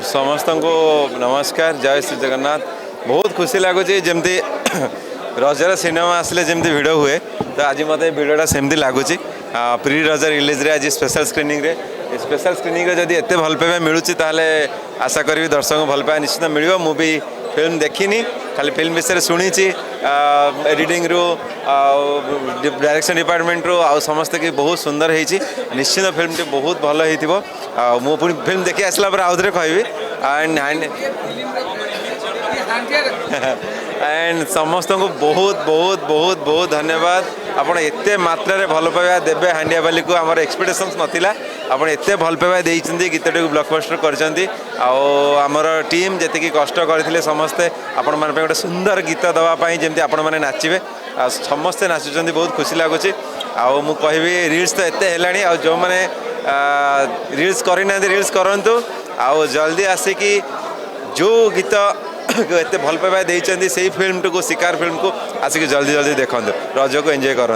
समस्त को नमस्कार जय श्री जगन्नाथ। बहुत खुशी लगुच जमती रजर सिनेमा आसले जमती भिड़ हुए तो आज मत भिडटा सेमती लगुच प्री रज रिलीज रे आज स्पेशल स्क्रीनिंग रे स्पेशल स्क्रीनिंग रे जदि एते भल पाइबा मिलूची ताले आशा करी दर्शक भल पाइबा निश्चित मिलियो। मु भी फिल्म देखिनी खाली फिल्म विषय शुणी एडिटिंग रु डायरेक्शन डिपार्टमेंट रू आ समस्त की बहुत सुंदर होती निश्चित फिल्म टी बहुत भल हो मु पुणी फिल्म देखी आसला पर आउे कहबी एंड समस्त को बहुत बहुत बहुत बहुत धन्यवाद। आपड़ एत मात्रा भल पाइबा देवे हांडिया बाली को आमर एक्सपेक्टेशंस नथिला आपड़ एत भल पाइबा देइछन्ती गीतटी ब्लॉकबस्टर करछन्ती आमर टीम जेतिकी कष्ट करथिले समस्ते आपण मन पे गोटे सुंदर गीत दवा पाई जेमती आपण माने नाचिबे समस्ते नाचुछन्ती बहुत खुशी लागुची। आउ मु कहबी रील्स तो एते हेलानी आ जो माने रील्स करिना रील्स करंतु आउ जल्दी आसिकी जो गीत एते भल पाइबा देइछन्ती सेही फिल्म को शिकार फिल्म को आसिक जल्दी जल्दी देखते रज को एंजॉय कर।